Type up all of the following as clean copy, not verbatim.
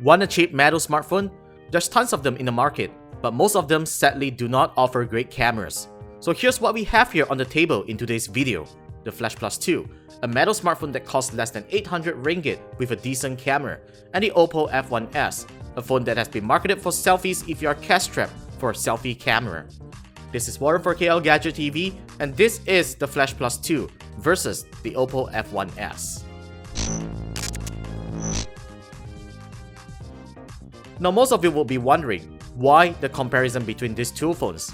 Want a cheap metal smartphone? There's tons of them in the market, but most of them sadly do not offer great cameras. So here's what we have here on the table in today's video. The Flash Plus 2, a metal smartphone that costs less than 800 ringgit with a decent camera, and the Oppo F1s, a phone that has been marketed for selfies if you are cash-strapped for a selfie camera. This is Warren for KLGadgetTV, and this is the Flash Plus 2 versus the Oppo F1s. Now most of you will be wondering, why the comparison between these two phones?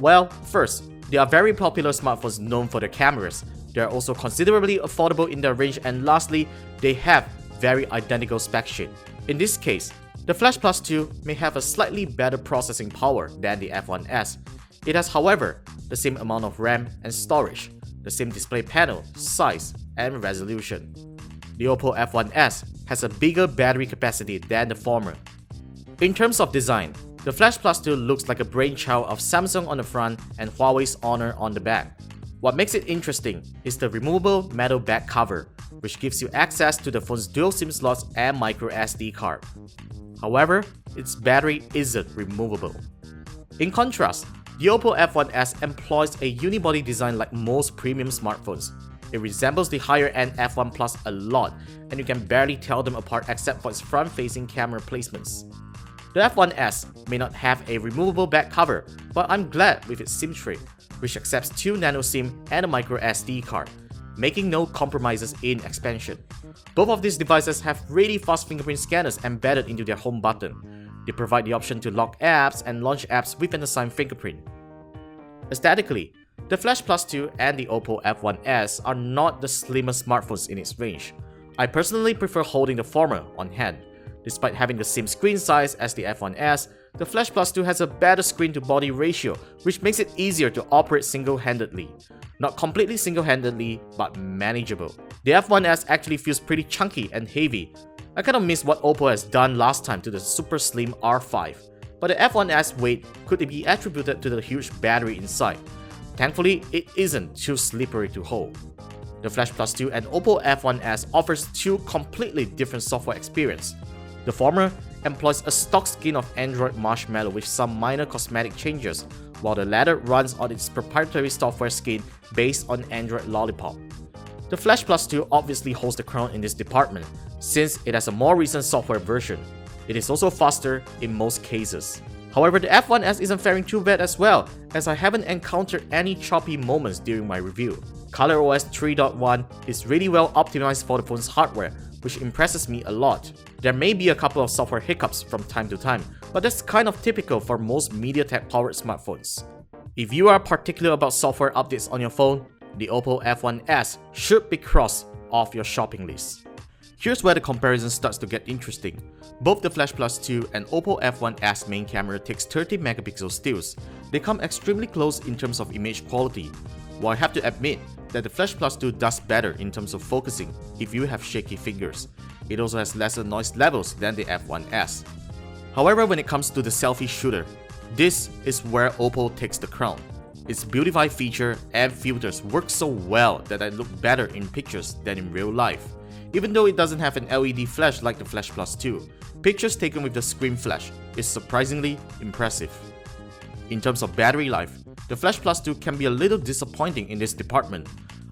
Well, first, they are very popular smartphones known for their cameras. They are also considerably affordable in their range, and lastly, they have very identical spec sheet. In this case, the Flash Plus 2 may have a slightly better processing power than the F1s. It has, however, the same amount of RAM and storage, the same display panel, size, and resolution. The Oppo F1s has a bigger battery capacity than the former. In terms of design, the Flash Plus 2 looks like a brainchild of Samsung on the front and Huawei's Honor on the back. What makes it interesting is the removable metal back cover, which gives you access to the phone's dual SIM slots and micro SD card. However, its battery isn't removable. In contrast, the Oppo F1s employs a unibody design like most premium smartphones. It resembles the higher-end F1 Plus a lot, and you can barely tell them apart except for its front-facing camera placements. The F1s may not have a removable back cover, but I'm glad with its SIM tray, which accepts 2 nano SIM and a micro SD card, making no compromises in expansion. Both of these devices have really fast fingerprint scanners embedded into their home button. They provide the option to lock apps and launch apps with an assigned fingerprint. Aesthetically, the Flash Plus 2 and the Oppo F1s are not the slimmest smartphones in its range. I personally prefer holding the former on hand. Despite having the same screen size as the F1s, the Flash Plus 2 has a better screen-to-body ratio, which makes it easier to operate single-handedly. Not completely single-handedly, but manageable. The F1s actually feels pretty chunky and heavy. I kind of miss what Oppo has done last time to the super slim R5, but the F1s weight could be attributed to the huge battery inside. Thankfully, it isn't too slippery to hold. The Flash Plus 2 and Oppo F1s offers two completely different software experience. The former employs a stock skin of Android Marshmallow with some minor cosmetic changes, while the latter runs on its proprietary software skin based on Android Lollipop. The Flash Plus 2 obviously holds the crown in this department, since it has a more recent software version. It is also faster in most cases. However, the F1s isn't faring too bad as well, as I haven't encountered any choppy moments during my review. ColorOS 3.1 is really well optimized for the phone's hardware, which impresses me a lot. There may be a couple of software hiccups from time to time, but that's kind of typical for most MediaTek-powered smartphones. If you are particular about software updates on your phone, the Oppo F1s should be crossed off your shopping list. Here's where the comparison starts to get interesting. Both the Flash Plus 2 and Oppo F1s main camera takes 30 megapixel stills. They come extremely close in terms of image quality. While I have to admit that the Flash Plus 2 does better in terms of focusing if you have shaky fingers. It also has lesser noise levels than the F1s. However, when it comes to the selfie shooter, this is where Oppo takes the crown. Its beautify feature and filters work so well that I look better in pictures than in real life. Even though it doesn't have an LED flash like the Flash Plus 2, pictures taken with the screen flash is surprisingly impressive. In terms of battery life, the Flash Plus 2 can be a little disappointing in this department.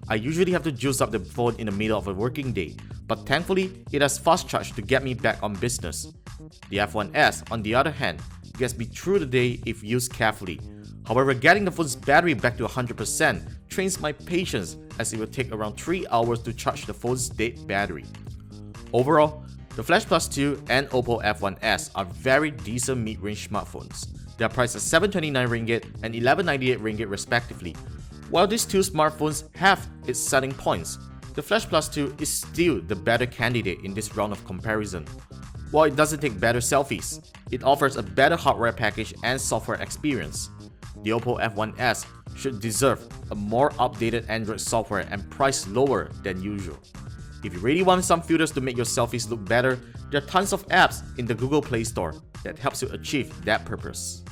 I usually have to juice up the phone in the middle of a working day, but thankfully, it has fast charge to get me back on business. The F1s, on the other hand, gets me through the day if used carefully. However, getting the phone's battery back to 100% trains my patience, as it will take around 3 hours to charge the phone's dead battery. Overall, the Flash Plus 2 and Oppo F1s are very decent mid-range smartphones. They are priced at 729 ringgit and 1198 ringgit respectively. While these two smartphones have its selling points, the Flash Plus 2 is still the better candidate in this round of comparison. While it doesn't take better selfies, it offers a better hardware package and software experience. The Oppo F1s should deserve a more updated Android software and priced lower than usual. If you really want some filters to make your selfies look better, there are tons of apps in the Google Play Store that helps you achieve that purpose.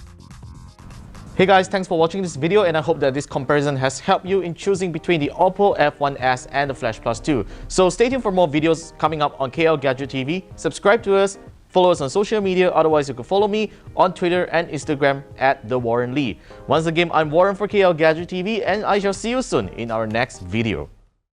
Hey guys, thanks for watching this video, and I hope that this comparison has helped you in choosing between the Oppo F1s and the Flash Plus 2. So stay tuned for more videos coming up on KLGadgetTV. Subscribe to us, Follow us on social media, otherwise you can follow me on Twitter and Instagram at TheWarrenLee. Once again, I'm Warren for KLGadgetTV, and I shall see you soon in our next video.